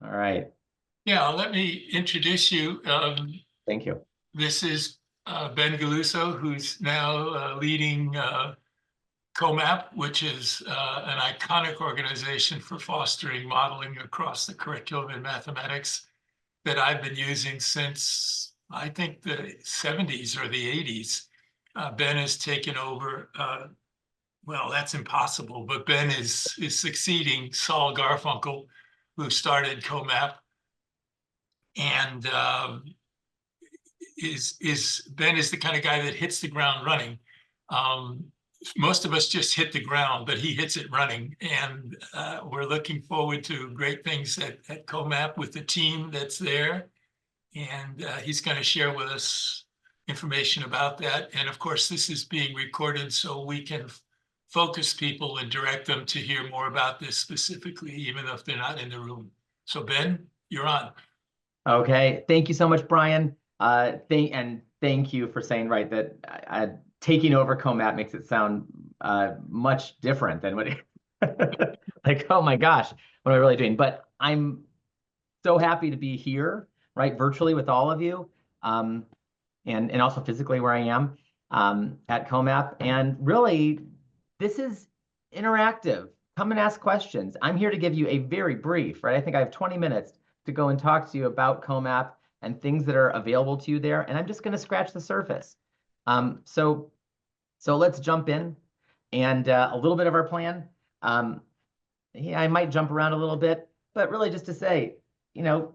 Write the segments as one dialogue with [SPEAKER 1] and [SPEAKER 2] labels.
[SPEAKER 1] All right.
[SPEAKER 2] Yeah, let me introduce you.
[SPEAKER 1] Thank you.
[SPEAKER 2] This is Ben Galluzzo, who's now leading COMAP, which is an iconic organization for fostering modeling across the curriculum in mathematics that I've been using since, I think, the 70s or the 80s. Ben has taken over. Well, that's impossible, but Ben is succeeding Saul Garfunkel, who started COMAP. And Ben is the kind of guy that hits the ground running. Um, Most of us just hit the ground, but he hits it running. And we're looking forward to great things at COMAP with the team that's there. And he's going to share with us information about that. And of course, this is being recorded so we can focus people and direct them to hear more about this specifically, even if they're not in the room. So Ben, you're on.
[SPEAKER 1] Okay. Thank you so much, Brian. Thank you for saying right that taking over COMAP makes it sound much different than what like, oh my gosh, what am I really doing? But I'm so happy to be here, right, virtually with all of you, and also physically where I am at COMAP. And really, this is interactive. Come and ask questions. I'm here to give you a very brief, right? I think I have 20 minutes to go and talk to you about COMAP and things that are available to you there. And I'm just going to scratch the surface. So let's jump in and a little bit of our plan. Yeah, I might jump around a little bit, but really just to say,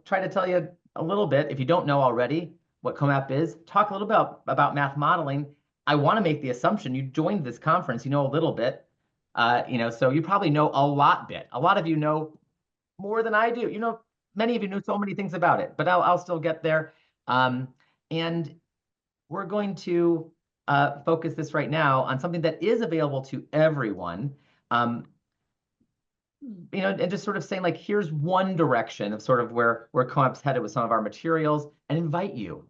[SPEAKER 1] try to tell you a little bit, if you don't know already what COMAP is, talk a little bit about math modeling. I want to make the assumption you joined this conference, you know a little bit, so you probably know a lot of you know more than I do. Many of you know so many things about it, but I'll still get there. And we're going to focus this right now on something that is available to everyone. And just sort of saying, like, here's one direction of sort of where COMAP's headed with some of our materials, and invite you,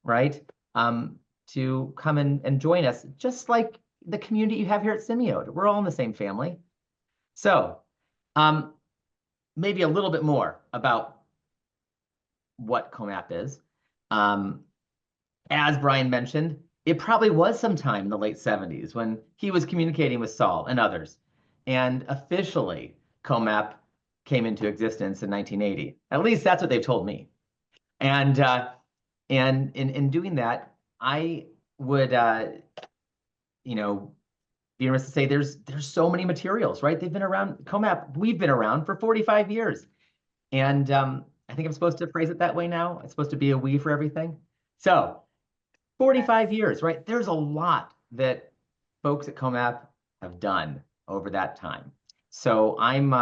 [SPEAKER 1] right, to come and join us, just like the community you have here at Simeode. We're all in the same family. So maybe a little bit more about what COMAP is. As Brian mentioned, it probably was sometime in the late 70s when he was communicating with Saul and others. And officially, COMAP came into existence in 1980. At least that's what they've told me. And in doing that, I would be remiss to say there's so many materials, right? They've been around. COMAP, we've been around for 45 years. And I think I'm supposed to phrase it that way now. It's supposed to be a we for everything. So 45 years, right? There's a lot that folks at COMAP have done over that time. So I'm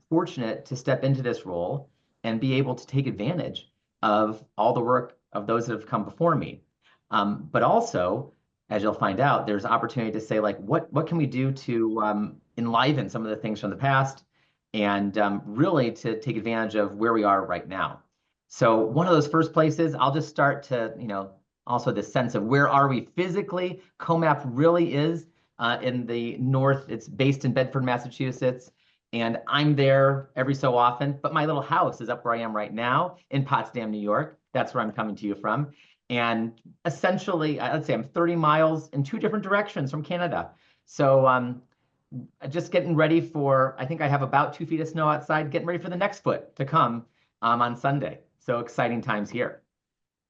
[SPEAKER 1] fortunate to step into this role and be able to take advantage of all the work of those that have come before me. But also, as you'll find out, there's opportunity to say, like, what can we do to enliven some of the things from the past and really to take advantage of where we are right now. So one of those first places, I'll just start to, also the sense of where are we physically. COMAP really is in the north. It's based in Bedford, Massachusetts, and I'm there every so often. But my little house is up where I am right now in Potsdam, New York. That's where I'm coming to you from. And essentially, let's say I'm 30 miles in two different directions from Canada. So just getting ready for, I think I have about 2 feet of snow outside, getting ready for the next foot to come on Sunday. So exciting times here.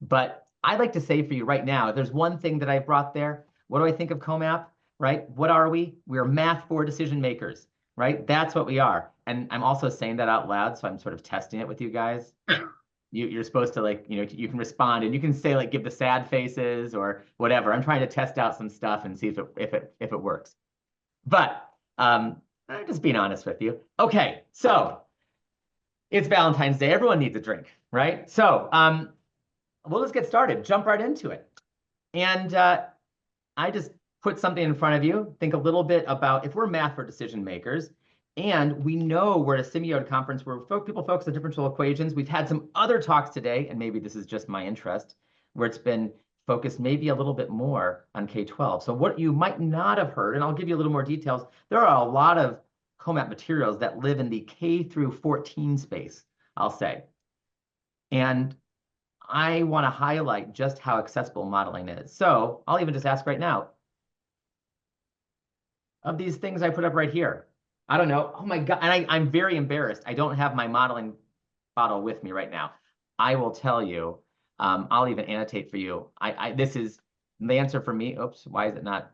[SPEAKER 1] But I'd like to say for you right now, if there's one thing that I brought there, what do I think of COMAP, right? What are we? We're math for decision makers, right? That's what we are. And I'm also saying that out loud, so I'm sort of testing it with you guys. You're supposed to, like, you can respond and you can say, like, give the sad faces or whatever. I'm trying to test out some stuff and see if it works. But I'm just being honest with you. Okay, so it's Valentine's Day. Everyone needs a drink, right? So we'll just get started, jump right into it. And I just put something in front of you. Think a little bit about if we're math for decision makers, and we know we're at a Simeode conference where people focus on differential equations. We've had some other talks today, and maybe this is just my interest, where it's been focused maybe a little bit more on K-12. So what you might not have heard, and I'll give you a little more details, there are a lot of COMAP materials that live in the K through 14 space, I'll say. And I want to highlight just how accessible modeling is. So I'll even just ask right now, of these things I put up right here, I don't know. Oh my God. And I'm very embarrassed. I don't have my modeling bottle with me right now. I will tell you, I'll even annotate for you. This is the answer for me. Oops, why is it not?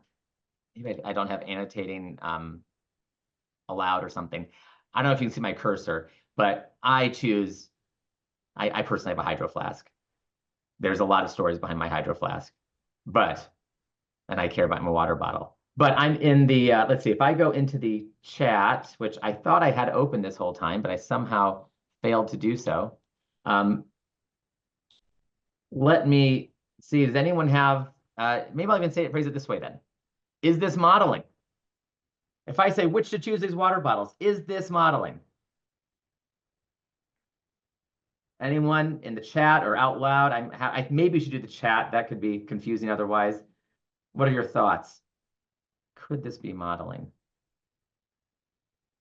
[SPEAKER 1] Maybe I don't have annotating allowed or something. I don't know if you can see my cursor, but I personally have a hydro flask. There's a lot of stories behind my hydro flask, and I care about my water bottle. But I'm in the, let's see, if I go into the chat, which I thought I had open this whole time, but I somehow failed to do so. Let me see, does anyone have, maybe I'll even phrase it this way then. Is this modeling? If I say which to choose these water bottles, is this modeling? Anyone in the chat or out loud? I maybe should do the chat. That could be confusing otherwise. What are your thoughts? Could this be modeling?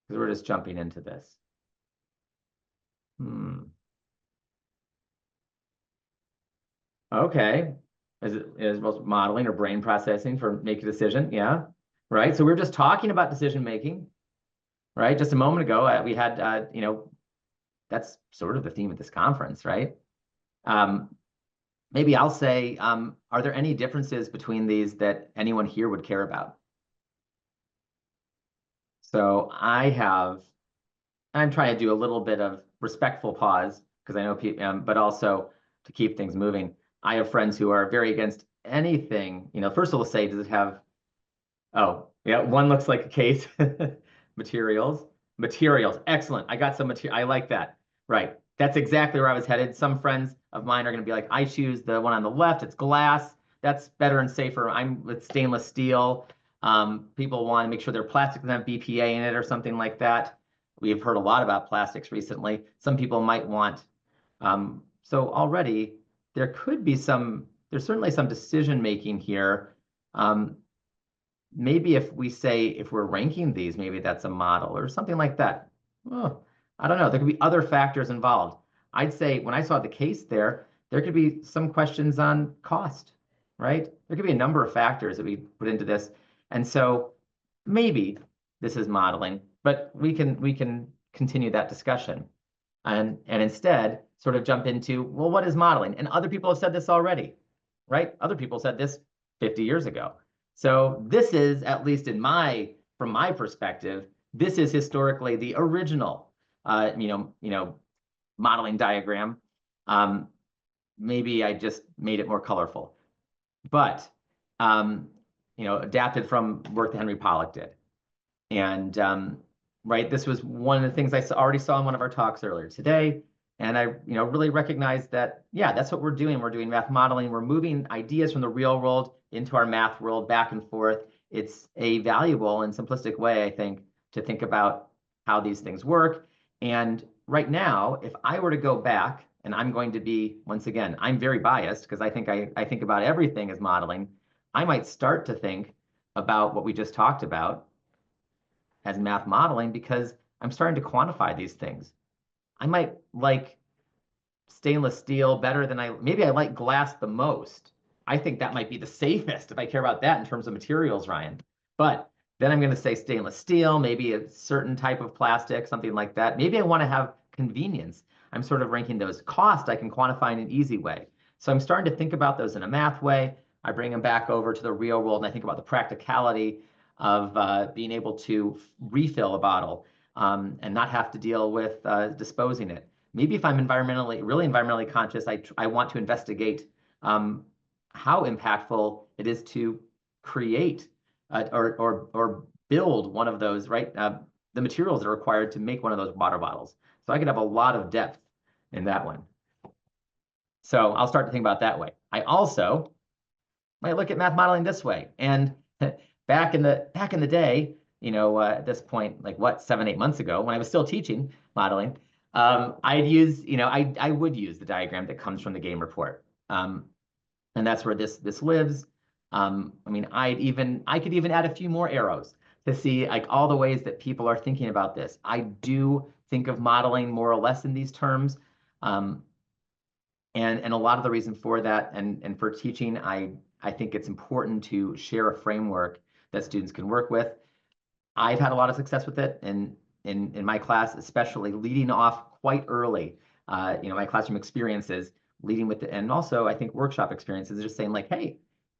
[SPEAKER 1] Because we're just jumping into this. Okay. Is most modeling or brain processing for make a decision? Yeah. Right. So we're just talking about decision making, right? Just a moment ago, we had, that's sort of the theme of this conference, right? Maybe I'll say, are there any differences between these that anyone here would care about? So I'm trying to do a little bit of respectful pause because I know people, but also to keep things moving. I have friends who are very against anything. First of all, say, does it have, oh, yeah, one looks like a case. Materials. Excellent. I got some material. I like that. Right. That's exactly where I was headed. Some friends of mine are going to be like, I choose the one on the left. It's glass. That's better and safer. I'm with stainless steel. People want to make sure their plastic doesn't have BPA in it or something like that. We've heard a lot about plastics recently. Some people might want. So already there could be there's certainly some decision making here. Maybe if we're ranking these, maybe that's a model or something like that. Oh, I don't know. There could be other factors involved. I'd say when I saw the case there could be some questions on cost, right? There could be a number of factors that we put into this. And so maybe this is modeling, but we can continue that discussion and instead sort of jump into, well, what is modeling? And other people have said this already, right? Other people said this 50 years ago. So this is, at least from my perspective, this is historically the original, modeling diagram. Maybe I just made it more colorful, but adapted from work that Henry Pollock did. And right, this was one of the things I already saw in one of our talks earlier today. And I really recognize that, yeah, that's what we're doing. We're doing math modeling. We're moving ideas from the real world into our math world, back and forth. It's a valuable and simplistic way, I think, to think about how these things work. And right now, if I were to go back, and I'm going to be, once again, I'm very biased because I think about everything as modeling. I might start to think about what we just talked about as math modeling because I'm starting to quantify these things. I might like stainless steel better than maybe I like glass the most. I think that might be the safest if I care about that in terms of materials, Ryan. But then I'm going to say stainless steel, maybe a certain type of plastic, something like that. Maybe I want to have convenience. I'm sort of ranking those. Cost I can quantify in an easy way. So I'm starting to think about those in a math way. I bring them back over to the real world and I think about the practicality of being able to refill a bottle and not have to deal with disposing it. Maybe if I'm really environmentally conscious, I want to investigate how impactful it is to create or build one of those, right? The materials that are required to make one of those water bottles. So I could have a lot of depth in that one. So I'll start to think about it that way. I also might look at math modeling this way. And back in the day, at this point, like 7-8 months ago, when I was still teaching modeling, I would use the diagram that comes from the game report. And that's where this lives. I could even add a few more arrows to see like all the ways that people are thinking about this. I do think of modeling more or less in these terms. And a lot of the reason for that and for teaching, I think it's important to share a framework that students can work with. I've had a lot of success with it in my class, especially leading off quite early. My classroom experiences leading with it, and also I think workshop experiences, just saying like, hey,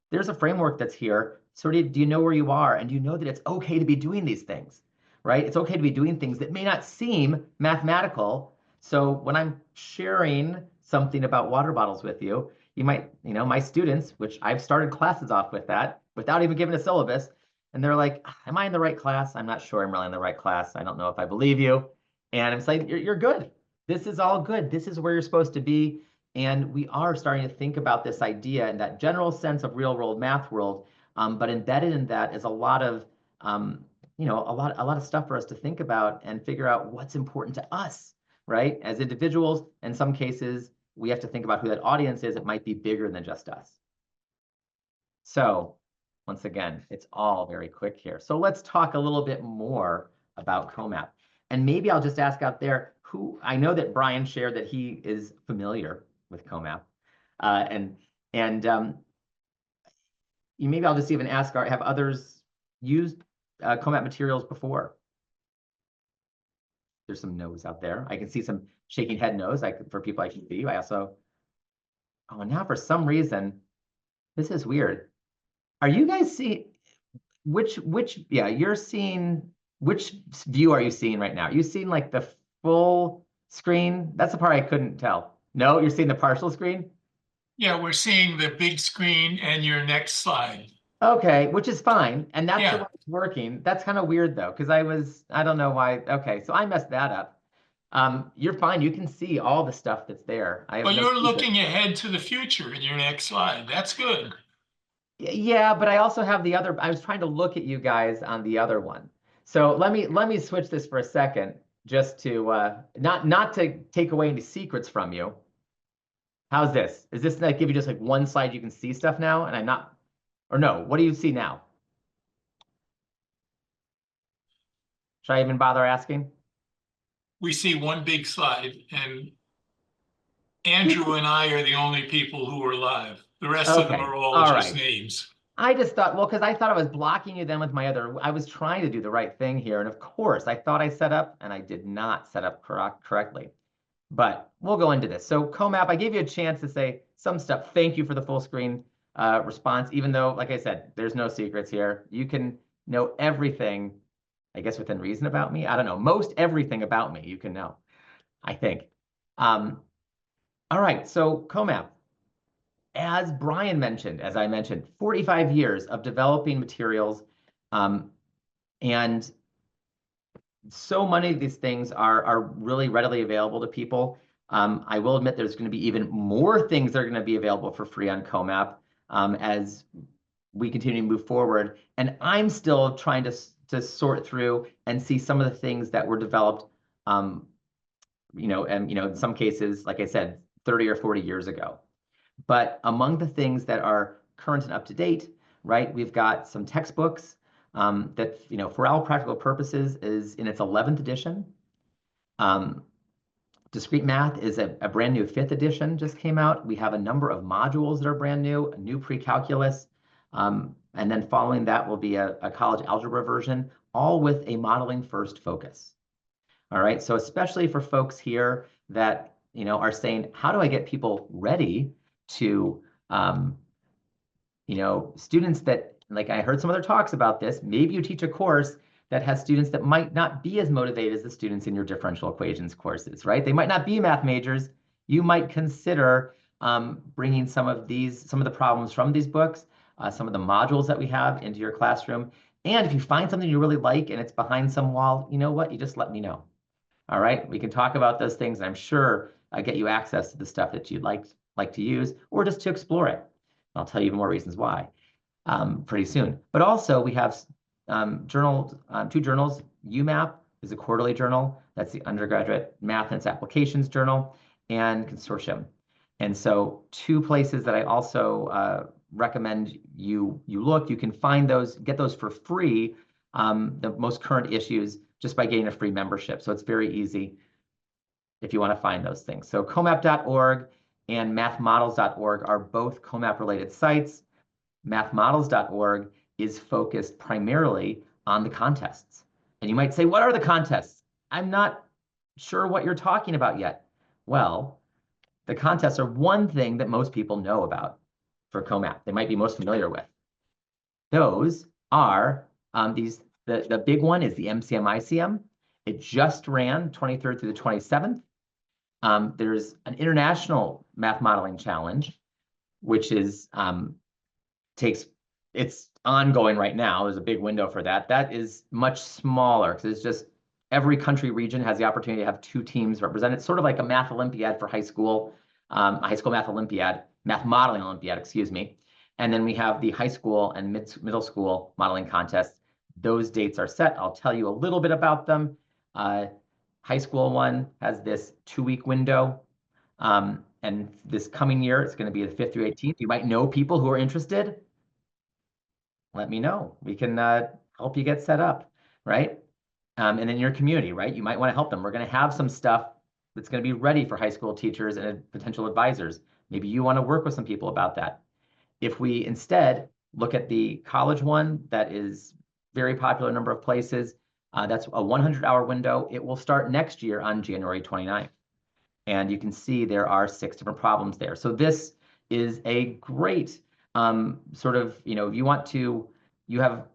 [SPEAKER 1] there's a framework that's here. So do you know where you are? And do you know that it's okay to be doing these things, right? It's okay to be doing things that may not seem mathematical. So when I'm sharing something about water bottles with you, you might, my students, which I've started classes off with that without even giving a syllabus, and they're like, am I in the right class? I'm not sure I'm really in the right class. I don't know if I believe you. And I'm saying, you're good. This is all good. This is where you're supposed to be. And we are starting to think about this idea in that general sense of real world math world. But embedded in that is a lot of, a lot of stuff for us to think about and figure out what's important to us, right? As individuals, in some cases, we have to think about who that audience is. It might be bigger than just us. So once again, it's all very quick here. So let's talk a little bit more about COMAP. And maybe I'll just ask out there who, I know that Brian shared that he is familiar with COMAP. Maybe I'll just even ask, have others used COMAP materials before? There's some no's out there. I can see some shaking head no's for people I can see. I also, oh, now for some reason, this is weird. Are you guys seeing, you're seeing, which view are you seeing right now? Are you seeing like the full screen? That's the part I couldn't tell. No, you're seeing the partial screen?
[SPEAKER 2] Yeah, we're seeing the big screen and your next slide.
[SPEAKER 1] Okay, which is fine. And that's the
[SPEAKER 2] Yeah.
[SPEAKER 1] way it's working. That's kind of weird though, because I don't know why. Okay, so I messed that up. You're fine. You can see all the stuff that's there. I have
[SPEAKER 2] Well,
[SPEAKER 1] no
[SPEAKER 2] you're
[SPEAKER 1] secret.
[SPEAKER 2] looking ahead to the future in your next slide. That's good.
[SPEAKER 1] Yeah, but I also have the other. I was trying to look at you guys on the other one. So let me switch this for a second, just to not to take away any secrets from you. How's this? Is this like give you just like one slide you can see stuff now, and I'm not, or no? What do you see now? Should I even bother asking?
[SPEAKER 2] We see one big slide, and Andrew and I are the only people who are live. The rest of them
[SPEAKER 1] Okay,
[SPEAKER 2] are all
[SPEAKER 1] all
[SPEAKER 2] just
[SPEAKER 1] right.
[SPEAKER 2] names.
[SPEAKER 1] I just thought, well, because I thought I was blocking you then with my other, I was trying to do the right thing here. And of course, I thought I set up and I did not set up correctly. But we'll go into this. So COMAP, I gave you a chance to say some stuff. Thank you for the full screen response, even though, like I said, there's no secrets here. You can know everything, I guess, within reason about me. I don't know, most everything about me you can know, I think. All right, so COMAP. As Brian mentioned, as I mentioned, 45 years of developing materials, and so many of these things are really readily available to people. I will admit there's going to be even more things that are going to be available for free on COMAP as we continue to move forward. And I'm still trying to sort through and see some of the things that were developed, in some cases, like I said, 30 or 40 years ago. But among the things that are current and up to date, right, we've got some textbooks that, for all practical purposes is in its 11th edition. Discrete math is a brand new 5th edition just came out. We have a number of modules that are brand new, a new pre-calculus. And then following that will be a college algebra version, all with a modeling first focus. All right, so especially for folks here that, are saying, how do I get people ready to, students that, like I heard some other talks about this, maybe you teach a course that has students that might not be as motivated as the students in your differential equations courses, right? They might not be math majors. You might consider bringing some of the problems from these books, some of the modules that we have into your classroom. And if you find something you really like and it's behind some wall, you know what? You just let me know. All right, we can talk about those things. And I'm sure I get you access to the stuff that you'd like to use or just to explore it. I'll tell you more reasons why pretty soon. But also we have journals, 2 journals. UMAP is a quarterly journal. That's the undergraduate math and its applications journal, and Consortium. And so 2 places that I also recommend you look. You can find those, get those for free the most current issues just by getting a free membership. So it's very easy if you want to find those things. So comap.org and mathmodels.org are both COMAP-related sites. Mathmodels.org is focused primarily on the contests. And you might say, what are the contests? I'm not sure what you're talking about yet. Well, the contests are one thing that most people know about for COMAP. They might be most familiar with. Those are the big one is the MCM-ICM. It just ran 23rd through the 27th. There's an international math modeling challenge, which is it's ongoing right now. There's a big window for that. That is much smaller because it's just every country region has the opportunity to have 2 teams represented. It's sort of like a math Olympiad for high school, a high school math Olympiad, math modeling Olympiad, excuse me. And then we have the high school and middle school modeling contests. Those dates are set. I'll tell you a little bit about them. High school one has this 2-week window. And this coming year, it's going to be the 5th through 18th. You might know people who are interested. Let me know. We can help you get set up, right? And in your community, right? You might want to help them. We're going to have some stuff that's going to be ready for high school teachers and potential advisors. Maybe you want to work with some people about that. If we instead look at the college one, that is very popular in a number of places. That's a 100-hour window. It will start next year on January 29th. And you can see there are 6 different problems there. So this is a great sort of, you have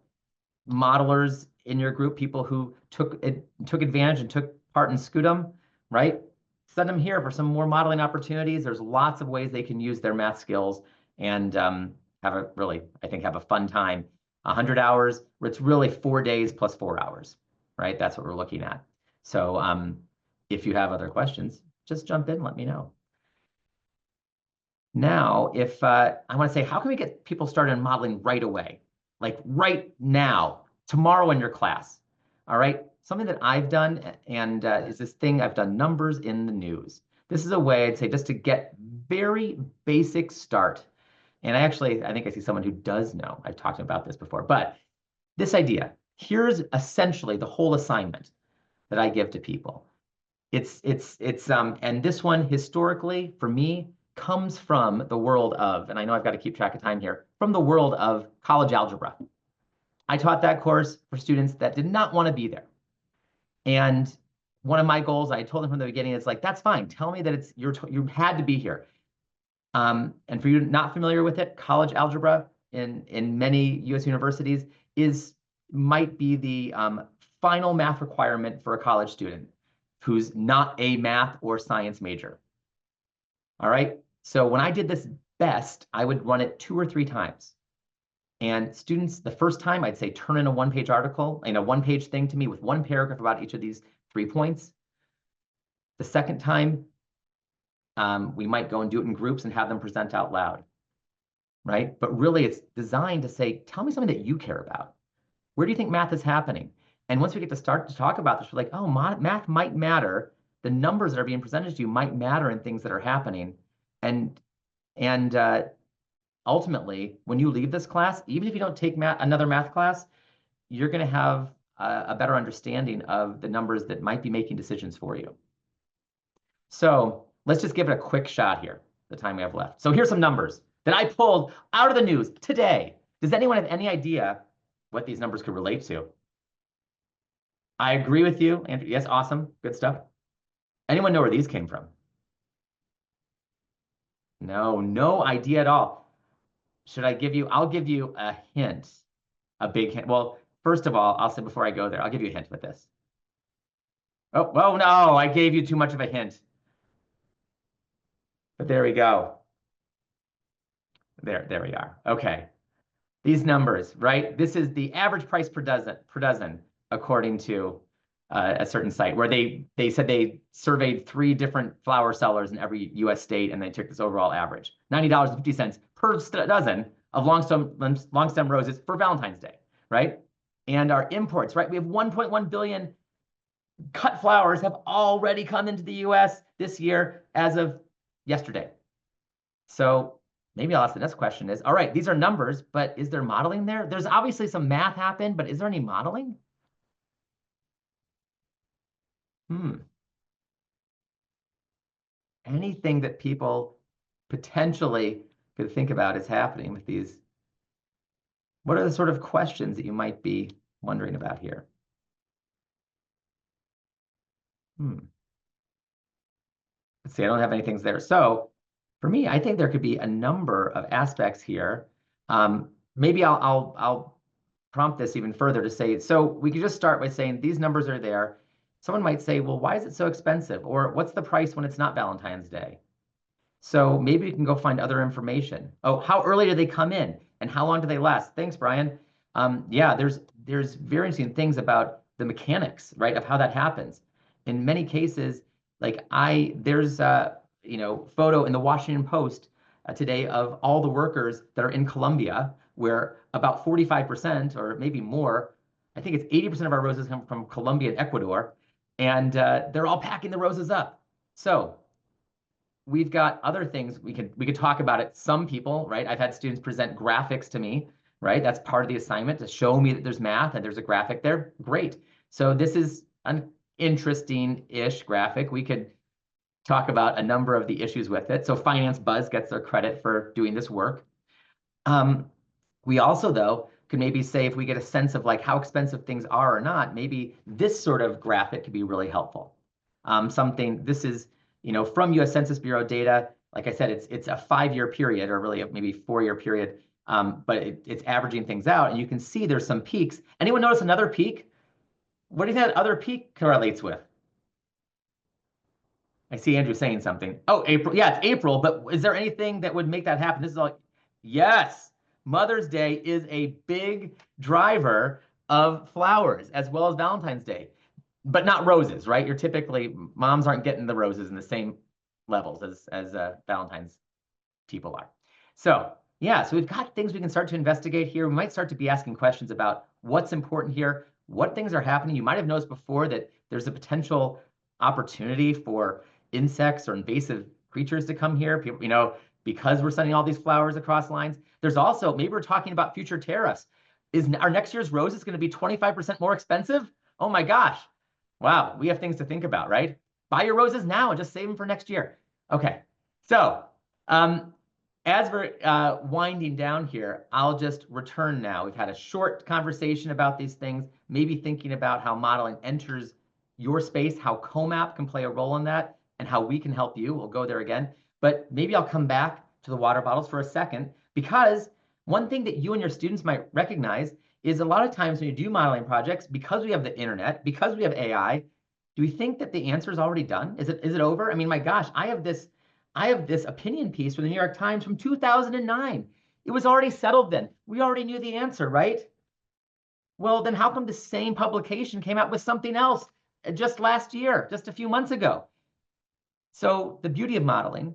[SPEAKER 1] modelers in your group, people who took advantage and took part in Scudem, right? Send them here for some more modeling opportunities. There's lots of ways they can use their math skills and have a fun time. 100 hours, where it's really 4 days plus 4 hours, right? That's what we're looking at. So if you have other questions, just jump in, let me know. Now, if I want to say, how can we get people started in modeling right away? Like right now, tomorrow in your class, all right? Something that I've done and is this thing, I've done numbers in the news. This is a way, I'd say, just to get very basic start. And I think I see someone who does know. I've talked about this before, but this idea, here's essentially the whole assignment that I give to people. And this one historically for me comes from the world of, and I know I've got to keep track of time here, from the world of college algebra. I taught that course for students that did not want to be there. And one of my goals, I told them from the beginning, is like, that's fine. Tell me that you had to be here. And for you not familiar with it, college algebra in many US universities might be the final math requirement for a college student who's not a math or science major. All right. So when I did this best, I would run it 2 or 3 times. And students, the first time I'd say, turn in a 1-page article and a 1-page thing to me with 1 paragraph about each of these 3 points. The second time, we might go and do it in groups and have them present out loud, right? But really it's designed to say, tell me something that you care about. Where do you think math is happening? And once we get to start to talk about this, we're like, oh, math might matter. The numbers that are being presented to you might matter in things that are happening. And ultimately, when you leave this class, even if you don't take another math class, you're going to have a better understanding of the numbers that might be making decisions for you. So let's just give it a quick shot here, the time we have left. So here's some numbers that I pulled out of the news today. Does anyone have any idea what these numbers could relate to? I agree with you, Andrew. Yes, awesome. Good stuff. Anyone know where these came from? No idea at all. I'll give you a hint, a big hint. Well, first of all, I'll say before I go there, I'll give you a hint with this. Oh no, I gave you too much of a hint. But there we go. There we are. Okay. These numbers, right? This is the average price per dozen, according to a certain site where they said they surveyed 3 different flower sellers in every US state, and they took this overall average. $90.50 per dozen of long stem roses for Valentine's Day, right? And our imports, right? We have 1.1 billion cut flowers have already come into the US this year as of yesterday. So maybe I'll ask the next question is, all right, these are numbers, but is there modeling there? There's obviously some math happened, but is there any modeling? Anything that people potentially could think about is happening with these? What are the sort of questions that you might be wondering about here? Let's see, I don't have any things there. So for me, I think there could be a number of aspects here. Maybe I'll prompt this even further to say, so we could just start by saying these numbers are there. Someone might say, well, why is it so expensive? Or what's the price when it's not Valentine's Day? So maybe we can go find other information. Oh, how early do they come in? And how long do they last? Thanks, Brian. Yeah, there's very interesting things about the mechanics, right, of how that happens. In many cases, like there's a photo in the Washington Post today of all the workers that are in Colombia, where about 45% or maybe more, I think it's 80% of our roses come from Colombia and Ecuador, and they're all packing the roses up. So we've got other things we could talk about it. Some people, right? I've had students present graphics to me, right? That's part of the assignment to show me that there's math and there's a graphic there. Great. So this is an interesting-ish graphic. We could talk about a number of the issues with it. So Finance Buzz gets their credit for doing this work. We also, though, could maybe say if we get a sense of like how expensive things are or not, maybe this sort of graphic could be really helpful. This is from U.S. Census Bureau data. Like I said, it's a 5-year period or really maybe 4-year period, but it's averaging things out. And you can see there's some peaks. Anyone notice another peak? What do you think that other peak correlates with? I see Andrew saying something. Oh, April. Yeah, it's April, but is there anything that would make that happen? This is all, yes, Mother's Day is a big driver of flowers as well as Valentine's Day, but not roses, right? You're typically, moms aren't getting the roses in the same levels as Valentine's people are. So yeah, so we've got things we can start to investigate here. We might start to be asking questions about what's important here, what things are happening. You might have noticed before that there's a potential opportunity for insects or invasive creatures to come here. People, because we're sending all these flowers across lines. There's also, maybe we're talking about future tariffs. Is our next year's roses going to be 25% more expensive? Oh my gosh. Wow, we have things to think about, right? Buy your roses now and just save them for next year. Okay, so as we're winding down here, I'll just return now. We've had a short conversation about these things, maybe thinking about how modeling enters your space, how COMAP can play a role in that, and how we can help you. We'll go there again. But maybe I'll come back to the water bottles for a second, because one thing that you and your students might recognize is a lot of times when you do modeling projects, because we have the internet, because we have AI, do we think that the answer is already done? Is it over? I mean, my gosh, I have this opinion piece from the New York Times from 2009. It was already settled then. We already knew the answer, right? Well, then how come the same publication came out with something else just last year, just a few months ago? So the beauty of modeling,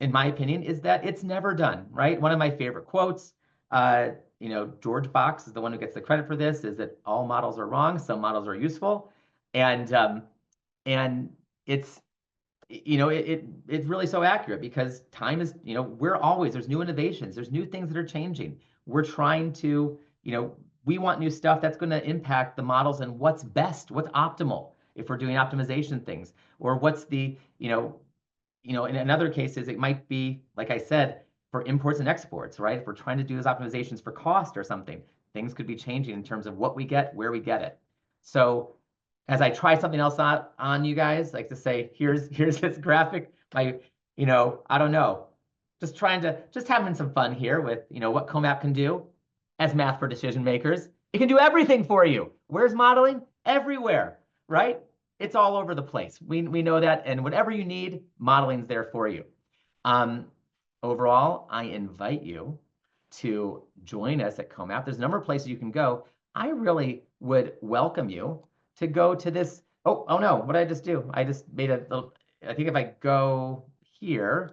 [SPEAKER 1] in my opinion, is that it's never done, right? One of my favorite quotes, George Box is the one who gets the credit for this, is that all models are wrong, some models are useful. And it's, it's really so accurate, because time is, there's new innovations, there's new things that are changing. We're trying to, we want new stuff that's going to impact the models and what's best, what's optimal if we're doing optimization things, or what's the, in other cases, it might be, like I said, for imports and exports, right? If we're trying to do those optimizations for cost or something, things could be changing in terms of what we get, where we get it. So as I try something else on you guys, like to say, here's this graphic, I don't know, just having some fun here with, what COMAP can do as math for decision makers. It can do everything for you. Where's modeling? Everywhere, right? It's all over the place. We know that, and whatever you need, modeling's there for you. Overall, I invite you to join us at COMAP. There's a number of places you can go. I really would welcome you to go to this. Oh no, what did I just do? I just made a little, I think if I go here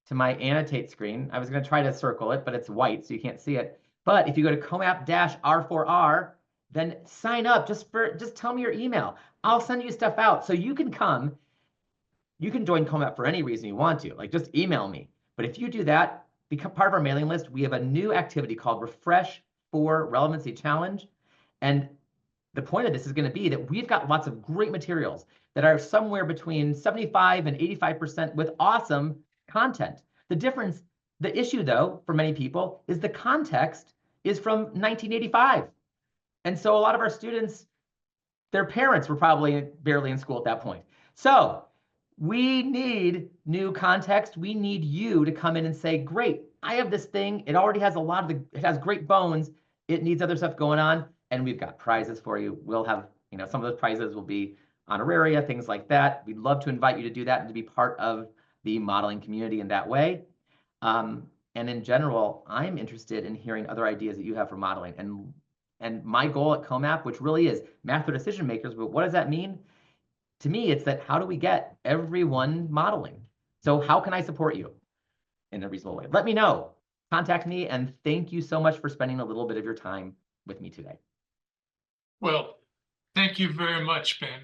[SPEAKER 1] to my annotate screen, I was going to try to circle it, but it's white, so you can't see it. But if you go to COMAP-R4R, then sign up. Just tell me your email. I'll send you stuff out so you can come. You can join COMAP for any reason you want to. Like, just email me. But if you do that, become part of our mailing list, we have a new activity called Refresh for Relevancy Challenge. And the point of this is going to be that we've got lots of great materials that are somewhere between 75 and 85% with awesome content. The issue though, for many people, is the context is from 1985. And so a lot of our students, their parents were probably barely in school at that point. So we need new context. We need you to come in and say, great, I have this thing. It already has it has great bones. It needs other stuff going on. And we've got prizes for you. We'll have, some of those prizes will be honoraria, things like that. We'd love to invite you to do that and to be part of the modeling community in that way. And in general, I'm interested in hearing other ideas that you have for modeling. And my goal at COMAP, which really is math for decision makers, but what does that mean? To me, it's that how do we get everyone modeling? So how can I support you in a reasonable way? Let me know. Contact me, and thank you so much for spending a little bit of your time with me today.
[SPEAKER 2] Well, thank you very much, Ben.